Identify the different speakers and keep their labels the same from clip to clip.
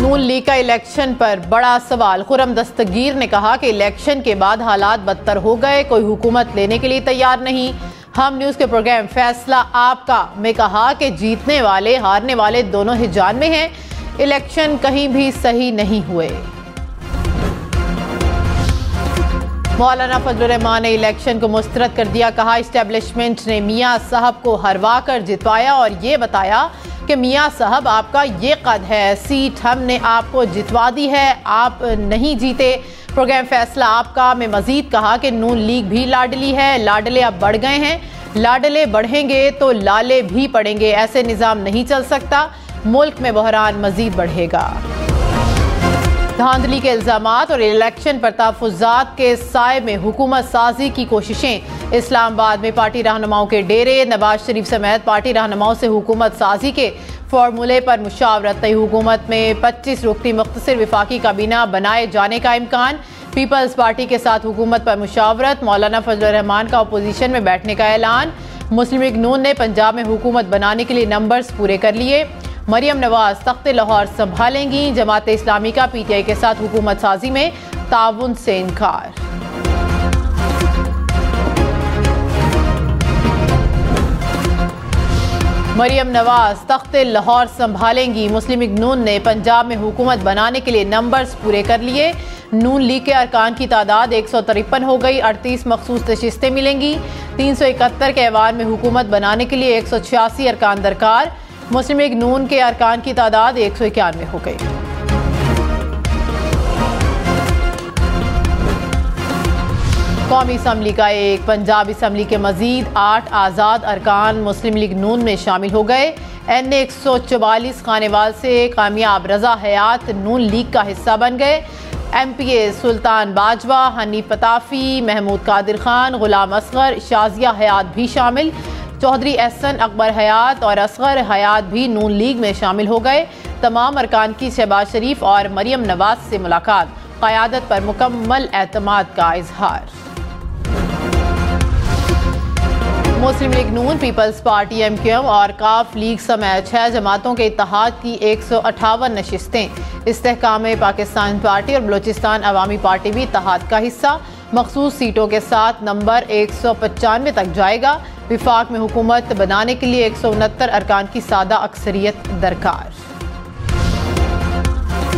Speaker 1: नून league का election पर बड़ा सवाल। खुर्रम दस्तगीर ने कहा कि इलेक्शन के बाद हालात बदतर हो गए, कोई हुकूमत लेने के लिए तैयार नहीं। हम न्यूज़ के प्रोग्राम फैसला आपका में कहा कि जीतने वाले हारने वाले दोनों ही जान में हैं, इलेक्शन कहीं भी सही नहीं हुए। मौलाना फजलुर रहमान ने इलेक्शन को मुस्तरद कर दिया। कहा इस्टेब्लिशमेंट ने मियाँ साहब को हरवा कर जितवाया और ये बताया कि मियाँ साहब आपका ये कद है, सीट हमने आपको जितवा दी है, आप नहीं जीते। प्रोग्राम फैसला आपका में मजीद कहा कि नून लीग भी लाडली है, लाडले अब बढ़ गए हैं, लाडले बढ़ेंगे तो लाले भी पड़ेंगे, ऐसे निज़ाम नहीं चल सकता, मुल्क में बहरान मजीद बढ़ेगा। धांधली के इल्जामात और इलेक्शन पर तहफ़्फ़ुज़ात के साए में हुकूमत साजी की कोशिशें। इस्लामाबाद में पार्टी रहनुमाओं के डेरे। नवाज शरीफ समेत पार्टी रहनुमाओं से हुकूमत साजी के फार्मूले पर मुशावरत। नई हुकूमत में 25 रुकनी मुख्तसर विफाकी काबीना बनाए जाने का इम्कान। पीपल्स पार्टी के साथ हुकूमत पर मुशावरत। मौलाना फजलुर रहमान का अपोजिशन में बैठने का ऐलान। मुस्लिम लीग नून ने पंजाब में हुकूमत बनाने के लिए नंबर्स पूरे कर लिए। मरियम नवाज तख्ते लाहौर संभालेंगी। जमात इस्लामी का पीटीआई के साथ हुकूमत साजी में ताउन से इनकार। मरियम नवाज तख्ते लाहौर संभालेंगी। मुस्लिम लीग नून ने पंजाब में हुकूमत बनाने के लिए नंबर्स पूरे कर लिए। नून लीग के अरकान की तादाद 153 हो गई। 38 मखसूस नशिस्तें मिलेंगी। 371 के ऐवान में हुकूमत बनाने के लिए 186 अरकान दरकार। मुस्लिम लीग नून के अरकान की तादाद 191 हो गई। कौमी असम्बली का एक, पंजाब असम्बली के मजीद 8 आज़ाद अरकान मुस्लिम लीग नून में शामिल हो गए। NA 144 खानेवाल से कामयाब रजा हयात नून लीग का हिस्सा बन गए। MPA सुल्तान बाजवा, हनी पताफी, महमूद कादिर खान, गुलाम असगर, शाजिया हयात भी शामिल। चौधरी एहसन अकबर हयात और असगर हयात भी नून लीग में शामिल हो गए। तमाम अरकान की शहबाज शरीफ और मरियम नवाज से मुलाकात। क़यादत पर मुकम्मल एतमाद का इजहार। मुस्लिम लीग नून, पीपल्स पार्टी, MQM और काफ लीग समेत 6 जमातों के इत्तेहाद की 158 नशिस्तें। इस्तेहकाम पाकिस्तान पार्टी और बलोचिस्तान अवामी पार्टी भी इत्तेहाद का हिस्सा। मखसूस सीटों के साथ नंबर 195 तक जाएगा। विफाक में हुकूमत बनाने के लिए 169 अरकान की सादा अक्सरियत दरकार।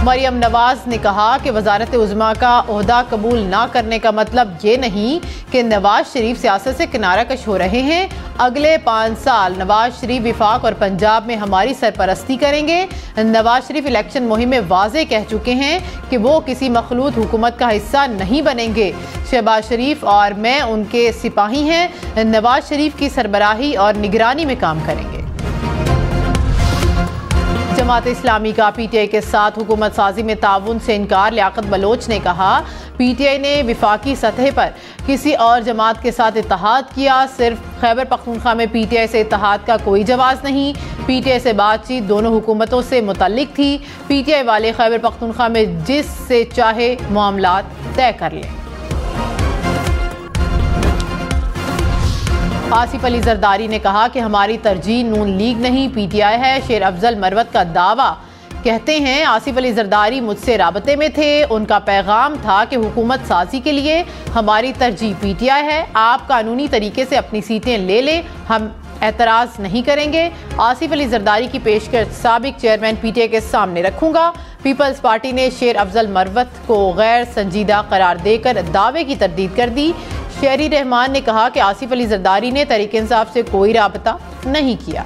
Speaker 1: मरियम नवाज ने कहा कि वजारत उज़्मा का ओहदा कबूल ना करने का मतलब ये नहीं कि नवाज शरीफ सियासत से किनारा कश हो रहे हैं। अगले 5 साल नवाज शरीफ विफाक और पंजाब में हमारी सरपरस्ती करेंगे। नवाज शरीफ इलेक्शन मुहिम में वाज़े कह चुके हैं कि वो किसी मखलूत हुकूमत का हिस्सा नहीं बनेंगे। शहबाज शरीफ और मैं उनके सिपाही हैं। नवाज शरीफ की सरबराही और निगरानी में काम करेंगे। जमात इस्लामी का पीटीआई के साथ हुकूमत साजी में ताउन से इनकार। लियाकत बलोच ने कहा पीटीआई ने विफाकी सतह पर किसी और जमात के साथ इत्तेहाद किया। सिर्फ खैबर पख्तूनख्वा में पीटीआई से इत्तेहाद का कोई जवाज़ नहीं। पीटीआई से बातचीत दोनों हुकूमतों से मुतल्लिक थी। पीटीआई वाले खैबर पख्तूनख्वा में जिससे चाहे मामलात तय कर लें। आसिफ अली जरदारी ने कहा कि हमारी तरजीह नून लीग नहीं पीटीआई है। शेर अफजल मरवत का दावा। कहते हैं आसिफ अली जरदारी मुझसे राबते में थे, उनका पैगाम था कि हुकूमत साजी के लिए हमारी तरजीह पीटीआई है। आप कानूनी तरीके से अपनी सीटें ले लें, हम एतराज़ नहीं करेंगे। आसिफ अली जरदारी की पेशकश साबिक चेयरमैन पीटीआई के सामने रखूंगा। पीपल्स पार्टी ने शेर अफजल मरवत को गैर संजीदा करार देकर दावे की तरदीद कर दी। शेरी रहमान ने कहा कि आसिफ अली जरदारी ने तहरीक इंसाफ से कोई राबता नहीं किया।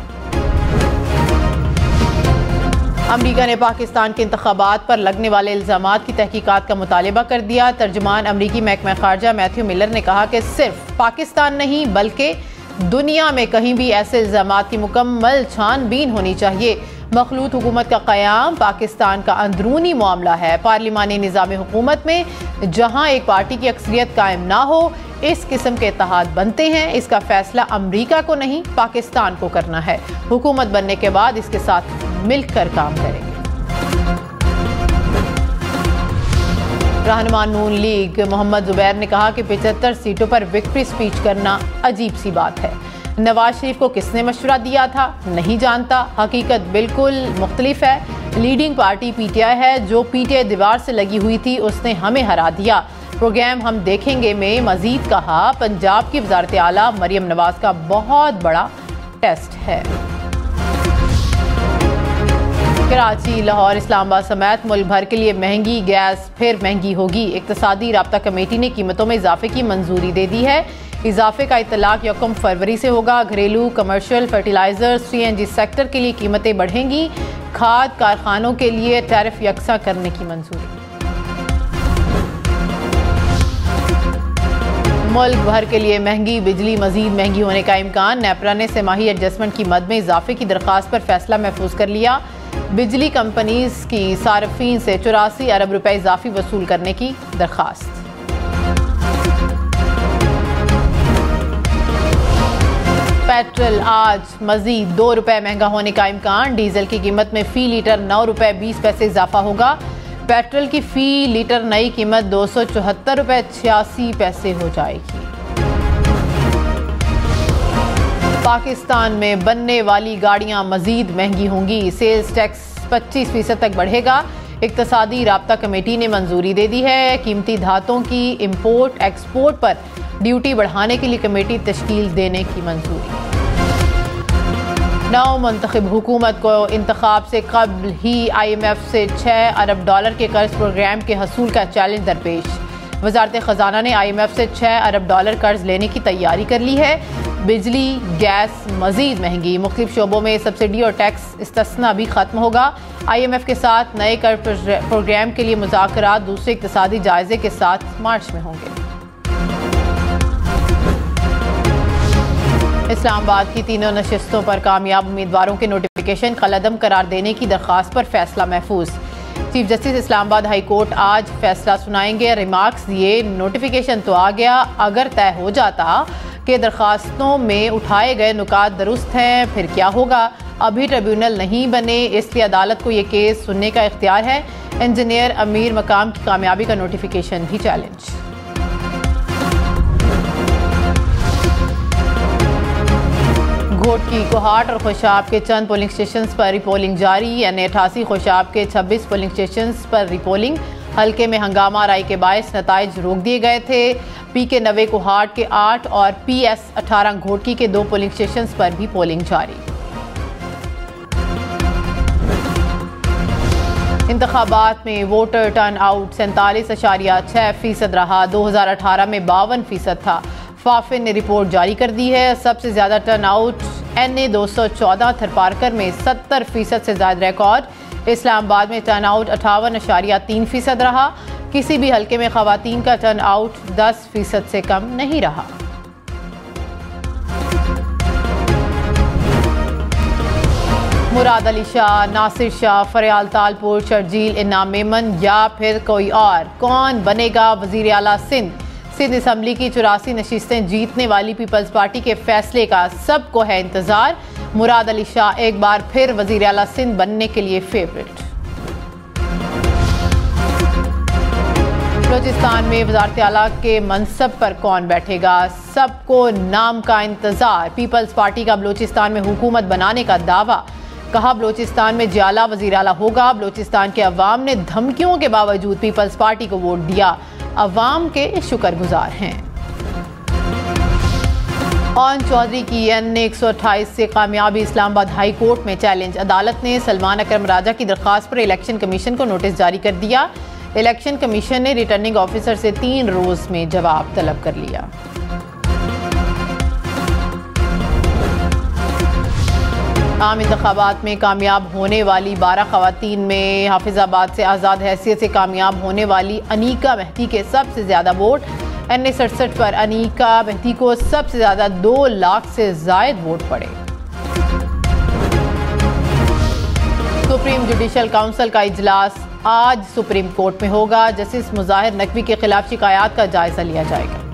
Speaker 1: अमरीका ने पाकिस्तान के इंतखाबात पर लगने वाले इल्जामात की तहकीकात का मुतालबा कर दिया। तर्जुमान अमरीकी महकमा खारजा मैथ्यू मिलर ने कहा कि सिर्फ पाकिस्तान नहीं बल्कि दुनिया में कहीं भी ऐसे इल्जामात की मुकम्मल छानबीन होनी चाहिए। मखलूत हुकूमत का क़याम पाकिस्तान का अंदरूनी मामला है। पार्लिमानी निज़ाम हुकूमत में जहाँ एक पार्टी की अक्सरियत कायम ना हो, इस किस्म के इत्तेहाद बनते हैं। इसका फैसला अमरीका को नहीं पाकिस्तान को करना है। हुकूमत बनने के बाद इसके साथ मिलकर काम करेंगे। रहनुमा नून लीग मोहम्मद जुबैर ने कहा कि 75 सीटों पर विक्ट्री स्पीच करना अजीब सी बात है। नवाज शरीफ को किसने मशवरा दिया था नहीं जानता। हकीकत बिल्कुल मुख्तलिफ है। लीडिंग पार्टी पीटीआई है। जो पीटीआई दीवार से लगी हुई थी उसने हमें हरा दिया। प्रोग्राम हम देखेंगे में मजीद कहा, पंजाब की वज़ारत आला मरियम नवाज का बहुत बड़ा टेस्ट है। कराची, लाहौर, इस्लामाबाद समेत मुल्क भर के लिए महंगी गैस फिर महंगी होगी। इक़्तिसादी राब्ता कमेटी ने कीमतों में इजाफे की मंजूरी दे दी है। इजाफे का इतलाक 1 फरवरी से होगा। घरेलू, कमर्शियल, फर्टिलाइजर, CNG सेक्टर के लिए कीमतें बढ़ेंगी। खाद कारखानों के लिए टैरिफ यकसा करने की मंजूरी। मुल्क भर के लिए महंगी बिजली मजीद महंगी होने का इम्कान। नेपरा ने सेमाही एडजस्टमेंट की मद में इजाफे की दरख्वास्त पर फैसला महफूज कर लिया। बिजली कंपनीज की सार्फिन से 84 अरब रुपए इजाफी वसूल करने की दरख्वास्त। पेट्रोल आज मजीद 2 रुपए महंगा होने का इम्कान। डीजल की कीमत में फी लीटर 9 रुपए 20 पैसे इजाफा होगा। पेट्रोल की फी लीटर नई कीमत 274 रुपए 86 पैसे हो जाएगी। पाकिस्तान में बनने वाली गाड़ियां मजीद महंगी होंगी। सेल्स टैक्स 25% तक बढ़ेगा। इक़्तिसादी राब्ता कमेटी ने मंजूरी दे दी है। कीमती धातों की इंपोर्ट एक्सपोर्ट पर ड्यूटी बढ़ाने के लिए कमेटी तश्कील देने की मंजूरी। नौ मुंतखब हुकूमत को इंतखाब से कबल ही IMF से $6 अरब के कर्ज प्रोग्राम के हसूल का चैलेंज दरपेश। वजारत ख़जाना ने IMF से $6 अरब कर्ज लेने की तैयारी कर ली है। बिजली गैस मजीद महंगी। मुख्तलिफ शोबों में सब्सिडी और टैक्स इस्तिस्ना भी खत्म होगा। IMF के साथ नए कर्ज प्रोग्राम के लिए मुज़ाकरात दूसरे इक़्तिसादी जायजे के साथ मार्च में होंगे। इस्लामाबाद की तीनों नशिस्तों पर कामयाब उम्मीदवारों के नोटिफिकेशन कलअदम करार देने की दरख्वास्त पर फैसला महफूज। Chief justice Islamabad high court आज फैसला सुनाएंगे। रिमार्क्स दिए, नोटिफिकेशन तो आ गया, अगर तय हो जाता कि दरख्वास्तों में उठाए गए नुकात दुरुस्त हैं फिर क्या होगा। अभी ट्रिब्यूनल नहीं बने, इसलिए अदालत को ये केस सुनने का इख्तियार है। इंजीनियर अमीर मकाम की कामयाबी का नोटिफिकेशन भी चैलेंज। घोटकी, कोहाट और खुशाब के चंद पोलिंग स्टेशन पर रिपोलिंग जारी। N88, खुशाब के 26 पोलिंग स्टेशन पर रिपोलिंग। हल्के में हंगामा राय के बायस नताइज रोक दिए गए थे। PK 90 कोहाट के 8 और PS 18 घोटकी के 2 पोलिंग स्टेशन पर भी पोलिंग जारी। इंतखाबात में वोटर टर्न आउट 47.6% रहा। 2018 में 52% था। फाफिन ने रिपोर्ट जारी कर दी है। सबसे ज्यादा टर्न आउट NA 214 थरपारकर में 70% से ज्यादा रिकॉर्ड। इस्लामाबाद में टर्न आउट 58.3% रहा। किसी भी हल्के में खवातीन का टर्न आउट 10% से कम नहीं रहा। मुराद अली शाह, नासिर शाह, फरियाल तालपुर, शर्जील इनाम मेमन या फिर कोई और, कौन बनेगा वजीर आला सिंध? सिंध असम्बली की 84 नशिस्तें जीतने वाली पीपल्स पार्टी के फैसले का सबको है इंतजार। मुराद अली शाह एक बार फिर वजीर आला सिंध बनने के लिए फेवरेट। बलूचिस्तान में वजारत आला के मनसब पर कौन बैठेगा? सबको नाम का इंतजार। पीपल्स पार्टी का बलूचिस्तान में हुकूमत बनाने का दावा। कहा बलूचिस्तान में जियाला वजीर आला होगा। बलूचिस्तान के अवाम ने धमकियों के बावजूद पीपल्स पार्टी को वोट दिया। अवाम के शुक्रगुजार हैं। ऑन चौधरी की NA 128 से कामयाबी इस्लामाबाद हाई कोर्ट में चैलेंज। अदालत ने सलमान अकरम राजा की दरख्वास्त पर इलेक्शन कमीशन को नोटिस जारी कर दिया। इलेक्शन कमीशन ने रिटर्निंग ऑफिसर से 3 रोज में जवाब तलब कर लिया। आम इंतखाबात में कामयाब होने वाली 12 खवातीन में हाफिजाबाद से आज़ाद हैसियत से कामयाब होने वाली अनीका मेहदी के सबसे ज़्यादा वोट। NA 67 पर अनीका मेहदी को सबसे ज़्यादा 2 लाख से जायद वोट पड़े। सुप्रीम जुडिशल काउंसिल का इजलास आज सुप्रीम कोर्ट में होगा। जस्टिस मुजाहिर नकवी के खिलाफ शिकायत का जायजा लिया जाएगा।